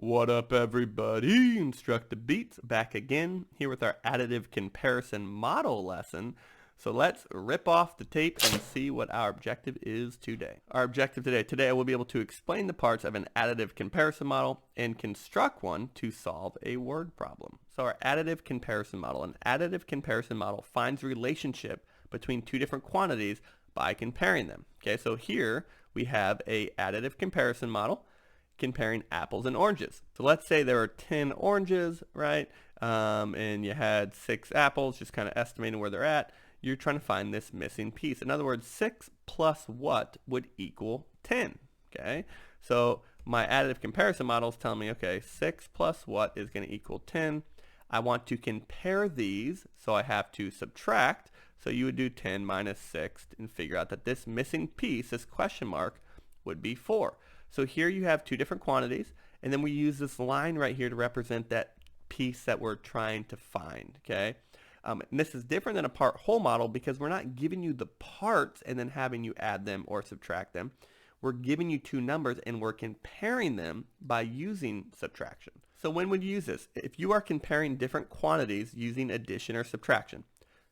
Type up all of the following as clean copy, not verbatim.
What up, everybody? Instructabeats back again here with our additive comparison model lesson. So let's rip off the tape and see what our objective is today. Our objective today I will be able to explain the parts of an additive comparison model and construct one to solve a word problem. So our additive comparison model. An additive comparison model finds a relationship between two different quantities by comparing them. Okay, so here we have a additive comparison model comparing apples and oranges. So let's say there are 10 oranges, right? And you had 6 apples, just kind of estimating where they're at. You're trying to find this missing piece. In other words, 6 plus what would equal 10, okay? So my additive comparison model is telling me, okay, 6 plus what is going to equal 10. I want to compare these, so I have to subtract. So you would do 10 minus 6 and figure out that this missing piece, this question mark, would be 4. So here you have two different quantities, and then we use this line right here to represent that piece that we're trying to find, okay? And this is different than a part whole model because we're not giving you the parts and then having you add them or subtract them. We're giving you two numbers and we're comparing them by using subtraction. So when would you use this? If you are comparing different quantities using addition or subtraction,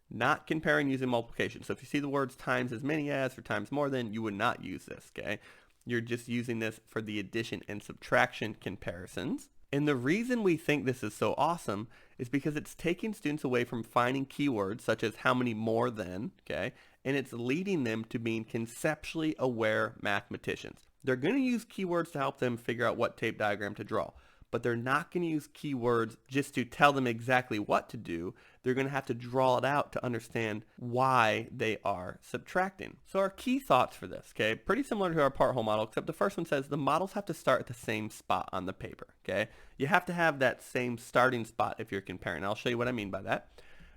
not comparing using multiplication. So if you see the words times as many as or times more than, you would not use this, okay? You're just using this for the addition and subtraction comparisons. And the reason we think this is so awesome is because it's taking students away from finding keywords such as how many more than, okay, and it's leading them to being conceptually aware mathematicians. They're going to use keywords to help them figure out what tape diagram to draw, but they're not going to use keywords just to tell them exactly what to do. They're going to have to draw it out to understand why they are subtracting. So our key thoughts for this, okay, pretty similar to our part whole model, except the first one says the models have to start at the same spot on the paper, okay? You have to have that same starting spot if you're comparing. I'll show you what I mean by that.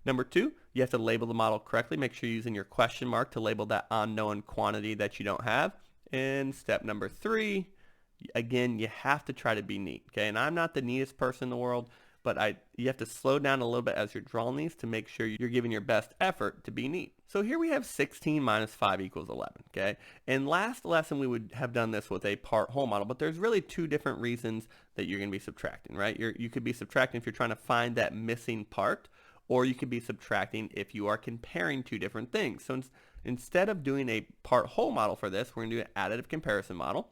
Number 2, you have to label the model correctly. Make sure you're using your question mark to label that unknown quantity that you don't have. And step number 3, again, you have to try to be neat, okay? And I'm not the neatest person in the world, but you have to slow down a little bit as you're drawing these to make sure you're giving your best effort to be neat. So here we have 16 minus 5 equals 11, okay? And last lesson we would have done this with a part whole model, but there's really two different reasons that you're going to be subtracting, right? You could be subtracting if you're trying to find that missing part, or you could be subtracting if you are comparing two different things. So instead of doing a part whole model for this, we're going to do an additive comparison model.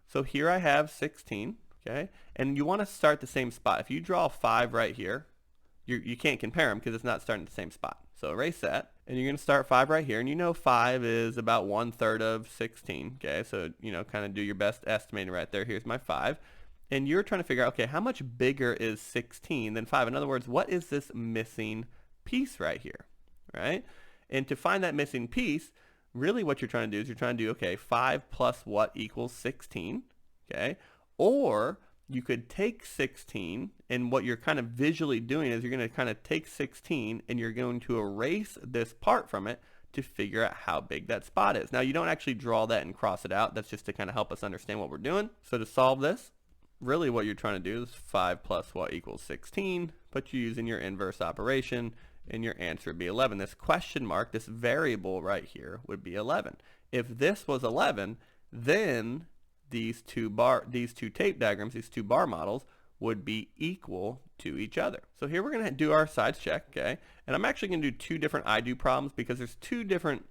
So here I have 16, okay? And you want to start the same spot. If you draw 5 right here, you can't compare them because it's not starting at the same spot. So erase that, and you're going to start 5 right here. And you know 5 is about 1/3 of 16, okay? So, you know, kind of do your best estimating right there. Here's my 5. And you're trying to figure out, okay, how much bigger is 16 than 5? In other words, what is this missing piece right here, right? And to find that missing piece, really what you're trying to do is you're trying to do, okay, 5 plus what equals 16, okay? Or you could take 16, and what you're kind of visually doing is you're going to kind of take 16 and you're going to erase this part from it to figure out how big that spot is. Now, you don't actually draw that and cross it out. That's just to kind of help us understand what we're doing. So to solve this, really what you're trying to do is 5 plus what equals 16, but you're using your inverse operation, and your answer would be 11. This question mark, this variable right here, would be 11. If this was 11, then these two tape diagrams, these two bar models, would be equal to each other. So here we're going to do our sides check, okay? And I'm actually going to do two different I do problems because there's two different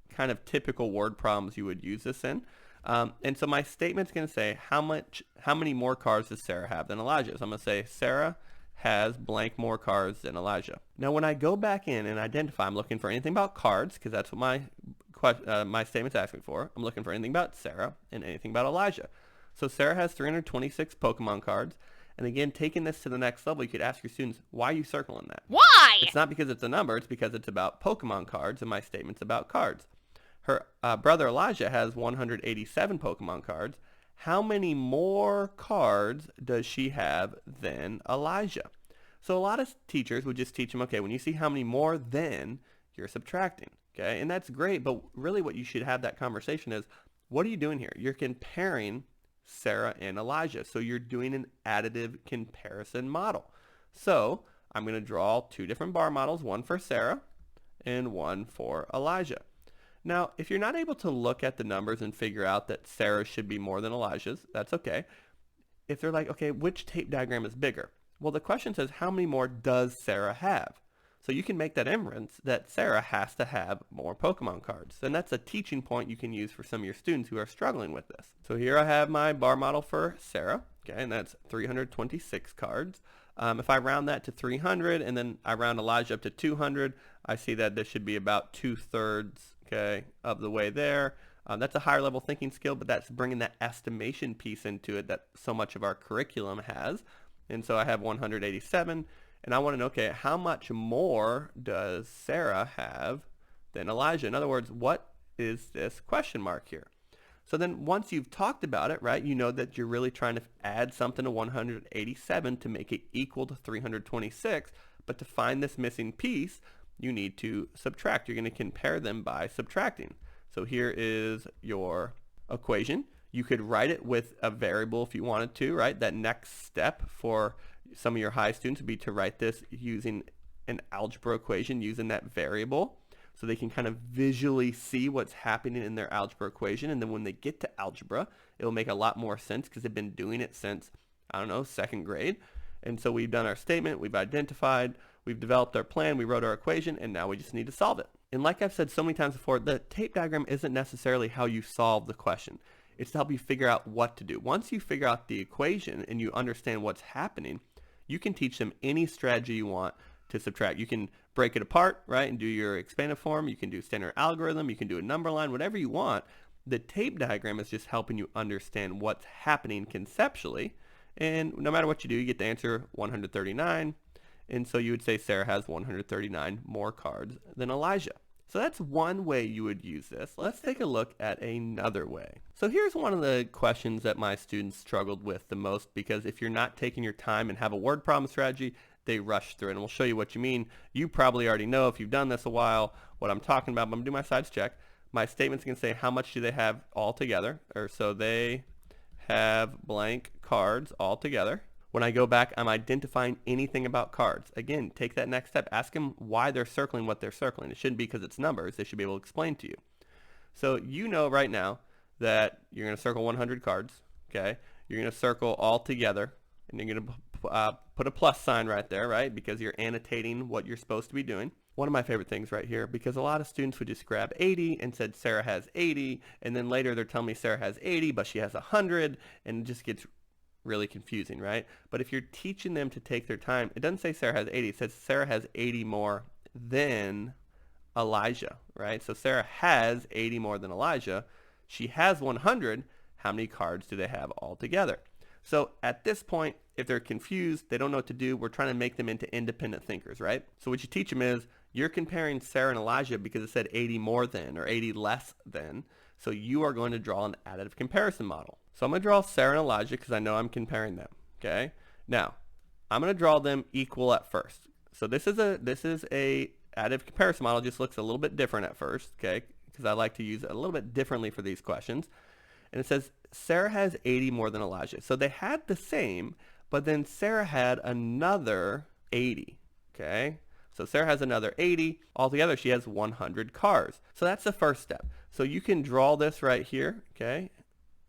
kind of typical word problems you would use this in. And so my statement's going to say how many more cars does Sarah have than Elijah? So I'm going to say Sarah has blank more cars than Elijah. Now when I go back in and identify, I'm looking for anything about cards because that's what my statement's asking for. I'm looking for anything about Sarah and anything about Elijah. So Sarah has 326 Pokemon cards. And again, taking this to the next level, you could ask your students, why are you circling that? Why? It's not because it's a number, it's because it's about Pokemon cards, and my statement's about cards. Her brother Elijah has 187 Pokemon cards. How many more cards does she have than Elijah? So a lot of teachers would just teach them, okay, when you see how many more than, you're subtracting, okay? And that's great, but really what you should have that conversation is, what are you doing here? You're comparing Sarah and Elijah. So you're doing an additive comparison model. So I'm going to draw two different bar models, one for Sarah and one for Elijah. Now, if you're not able to look at the numbers and figure out that Sarah should be more than Elijah's, that's okay. if they're like, okay, which tape diagram is bigger? Well, the question says, how many more does Sarah have? So you can make that inference that Sarah has to have more Pokemon cards. And that's a teaching point you can use for some of your students who are struggling with this. So here I have my bar model for Sarah, okay, and that's 326 cards. If I round that to 300 and then I round Elijah up to 200, I see that this should be about 2/3, okay, of the way there. That's a higher level thinking skill, but that's bringing that estimation piece into it that so much of our curriculum has. And so I have 187, and I want to know, okay, how much more does Sarah have than Elijah? In other words, what is this question mark here? So then once you've talked about it, right, you know that you're really trying to add something to 187 to make it equal to 326, but to find this missing piece, you need to subtract. You're going to compare them by subtracting. So here is your equation. You could write it with a variable if you wanted to, right? That next step for some of your high students would be to write this using an algebra equation using that variable, so they can kind of visually see what's happening in their algebra equation. And then when they get to algebra, it'll make a lot more sense because they've been doing it since, I don't know, 2nd grade. And so we've done our statement, we've identified, we've developed our plan, we wrote our equation, and now we just need to solve it. And like I've said so many times before, the tape diagram isn't necessarily how you solve the question. It's to help you figure out what to do. Once you figure out the equation and you understand what's happening, you can teach them any strategy you want to subtract. You can break it apart, right, and do your expanded form. You can do standard algorithm. You can do a number line, whatever you want. The tape diagram is just helping you understand what's happening conceptually. And no matter what you do, you get the answer 139. And so you would say Sarah has 139 more cards than Elijah. So that's one way you would use this. Let's take a look at another way. So here's one of the questions that my students struggled with the most, because if you're not taking your time and have a word problem strategy, they rush through it. And we'll show you what you mean. You probably already know if you've done this a while what I'm talking about, but I'm going to do my sides check. My statement's going to say how much do they have all together, or so they have blank cards all together. When I go back, I'm identifying anything about cards. Again, take that next step. Ask them why they're circling what they're circling. It shouldn't be because it's numbers. They should be able to explain to you. So you know right now that you're going to circle 100 cards, okay? You're going to circle all together, and you're going to put a plus sign right there, right? Because you're annotating what you're supposed to be doing. One of my favorite things right here, because a lot of students would just grab 80 and said Sarah has 80, and then later they're telling me Sarah has 80, but she has 100, and it just gets really confusing, right? But if you're teaching them to take their time, it doesn't say Sarah has 80, it says Sarah has 80 more than Elijah, right? So Sarah has 80 more than Elijah. She has 100. How many cards do they have all together? So at this point, if they're confused, they don't know what to do, we're trying to make them into independent thinkers, right? So what you teach them is, you're comparing Sarah and Elijah because it said 80 more than or 80 less than. So you are going to draw an additive comparison model. So I'm going to draw Sarah and Elijah because I know I'm comparing them, okay? Now, I'm going to draw them equal at first. So this is a additive comparison model. Just looks a little bit different at first, okay? Because I like to use it a little bit differently for these questions. And it says Sarah has 80 more than Elijah. So they had the same, but then Sarah had another 80, okay? So Sarah has another 80. Altogether, she has 100 cars. So that's the first step. So you can draw this right here, okay,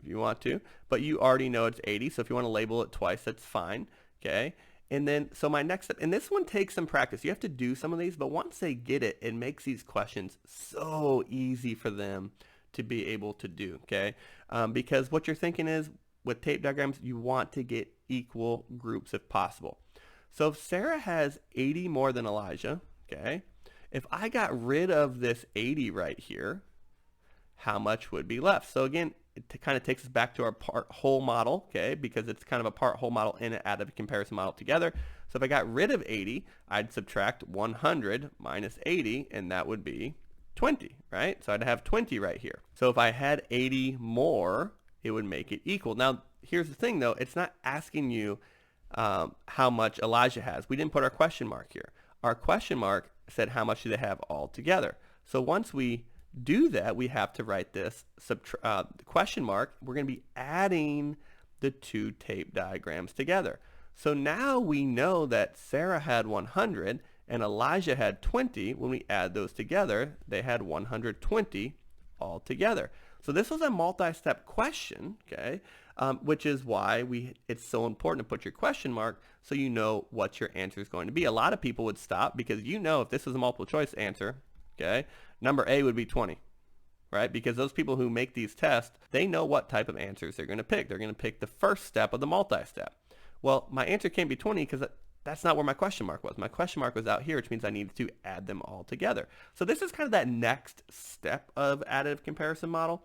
if you want to, but you already know it's 80. So if you want to label it twice, that's fine, okay? And then, so my next step, and this one takes some practice. You have to do some of these, but once they get it, it makes these questions so easy for them to be able to do, okay? Because what you're thinking is, with tape diagrams, you want to get equal groups if possible. So if Sarah has 80 more than Elijah, okay, if I got rid of this 80 right here, how much would be left? So again, it kind of takes us back to our part-whole model, okay, because it's kind of a part-whole model and an additive comparison model together. So if I got rid of 80, I'd subtract 100 minus 80, and that would be 20, right? So I'd have 20 right here. So if I had 80 more, it would make it equal. Now, here's the thing, though. It's not asking you how much Elijah has. We didn't put our question mark here. Our question mark said how much do they have all together. So once we do that, we have to write this question mark. We're going to be adding the two tape diagrams together. So now we know that Sarah had 100 and Elijah had 20. When we add those together, they had 120 all together. So this was a multi-step question, okay? which is why it's so important to put your question mark so you know what your answer is going to be. A lot of people would stop because if this was a multiple choice answer, okay, number A would be 20. Right? Because those people who make these tests, they know what type of answers they're going to pick. They're going to pick the first step of the multi-step. Well, my answer can't be 20 because that's not where my question mark was. My question mark was out here, which means I needed to add them all together. So this is kind of that next step of additive comparison model,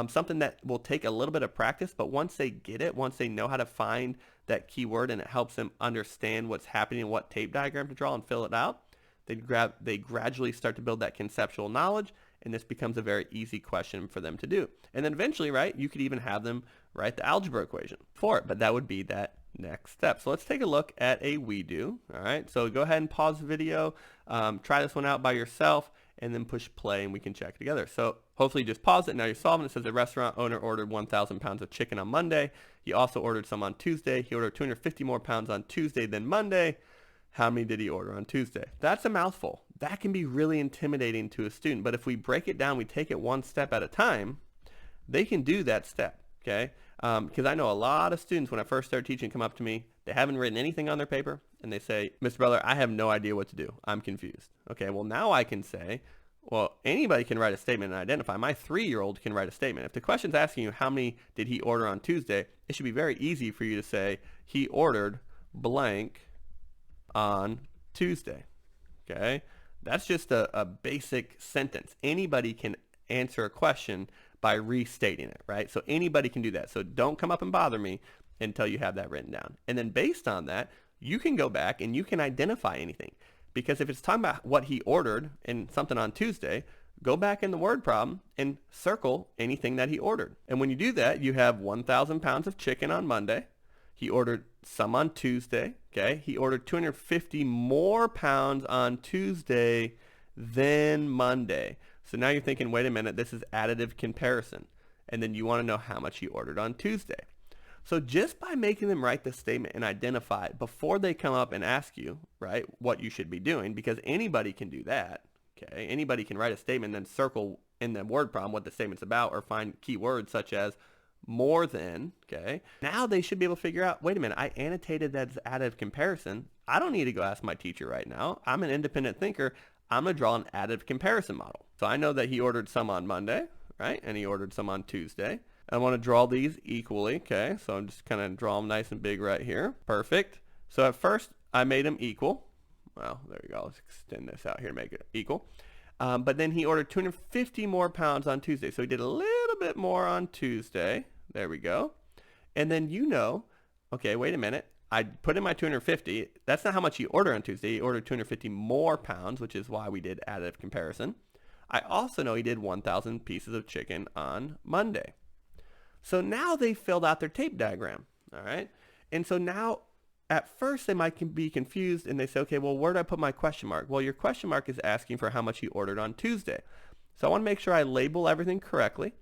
something that will take a little bit of practice, but once they get it, once they know how to find that keyword and it helps them understand what's happening and what tape diagram to draw and fill it out, they gradually start to build that conceptual knowledge, and this becomes a very easy question for them to do. And then eventually, right, you could even have them write the algebra equation for it, but that would be that next step. So let's take a look at a we do. All right, so go ahead and pause the video, try this one out by yourself, and then push play and we can check together. So hopefully you just pause it. Now you're solving. It says the restaurant owner ordered 1,000 pounds of chicken on Monday. He also ordered some on Tuesday. He ordered 250 more pounds on Tuesday than Monday. How many did he order on Tuesday? That's a mouthful. That can be really intimidating to a student. But if we break it down, we take it one step at a time, they can do that step, okay? Because I know a lot of students, when I first started teaching, come up to me. They haven't written anything on their paper, and they say, Mr. Butler, I have no idea what to do. I'm confused. Okay, well, now I can say, well, anybody can write a statement and identify. My 3-year-old can write a statement. If the question's asking you how many did he order on Tuesday, it should be very easy for you to say he ordered blank on Tuesday, okay? That's just a basic sentence. Anybody can answer a question by restating it, right? So anybody can do that. So don't come up and bother me until you have that written down. And then based on that, you can go back and you can identify anything. Because if it's talking about what he ordered in something on Tuesday, go back in the word problem and circle anything that he ordered. And when you do that, you have 1,000 pounds of chicken on Monday. He ordered some on Tuesday, okay? He ordered 250 more pounds on Tuesday than Monday. So now you're thinking, wait a minute, this is additive comparison. And then you want to know how much he ordered on Tuesday. So just by making them write the statement and identify it before they come up and ask you, right, what you should be doing, because anybody can do that, okay? Anybody can write a statement and then circle in the word problem what the statement's about or find keywords such as more than, okay? Now they should be able to figure out, wait a minute, I annotated that as additive comparison. I don't need to go ask my teacher right now. I'm an independent thinker. I'm going to draw an additive comparison model. So I know that he ordered some on Monday, right? And he ordered some on Tuesday. I want to draw these equally, okay? So I'm just kind of draw them nice and big right here. Perfect. So at first, I made them equal. Well, there you go. Let's extend this out here to make it equal. But then he ordered 250 more pounds on Tuesday. So he did a little bit more on Tuesday. There we go. And then okay, wait a minute. I put in my 250. That's not how much he ordered on Tuesday. He ordered 250 more pounds, which is why we did additive comparison. I also know he did 1,000 pieces of chicken on Monday. So now they filled out their tape diagram, all right? And so now, at first, they might be confused, and they say, okay, well, where do I put my question mark? Well, your question mark is asking for how much he ordered on Tuesday. So I want to make sure I label everything correctly.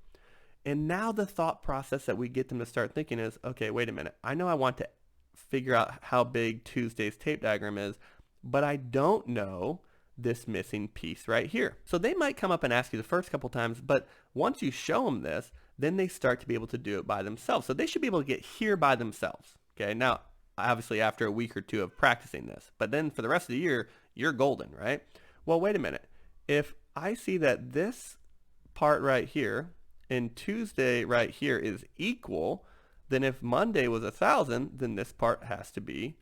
And now the thought process that we get them to start thinking is, okay, wait a minute. I know I want to figure out how big Tuesday's tape diagram is, but I don't know this missing piece right here. So they might come up and ask you the first couple times, but once you show them this, then they start to be able to do it by themselves. So they should be able to get here by themselves. Okay, now obviously after a week or two of practicing this, but then for the rest of the year, you're golden, right? Well, wait a minute. If I see that this part right here and Tuesday right here is equal, then if Monday was 1,000, then this part has to be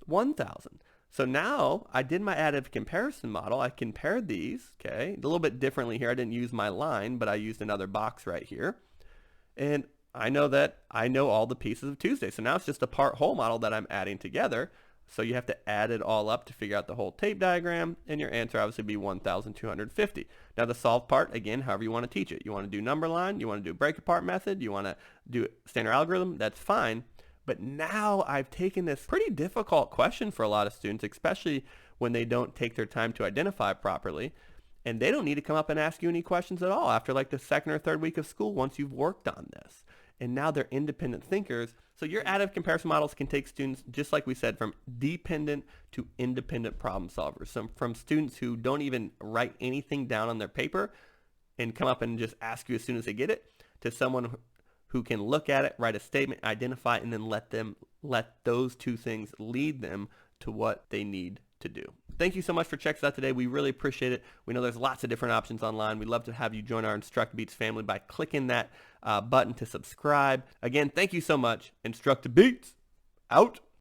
1,000. So now I did my additive comparison model. I compared these, okay, a little bit differently here. I didn't use my line, but I used another box right here. And I know that I know all the pieces of Tuesday. So now it's just a part whole model that I'm adding together. So you have to add it all up to figure out the whole tape diagram, and your answer obviously be 1,250. Now the solve part, again, however you want to teach it. You want to do number line, you want to do break apart method, you want to do standard algorithm, that's fine. But now I've taken this pretty difficult question for a lot of students, especially when they don't take their time to identify properly. And they don't need to come up and ask you any questions at all after like the second or third week of school once you've worked on this. And now they're independent thinkers. So your additive comparison models can take students, just like we said, from dependent to independent problem solvers. So from students who don't even write anything down on their paper and come up and just ask you as soon as they get it, to someone who can look at it, write a statement, identify, and then let those two things lead them to what they need to do. Thank you so much for checking us out today. We really appreciate it. We know there's lots of different options online. We'd love to have you join our Instructabeats family by clicking that button to subscribe. Again, thank you so much. Instructabeats out.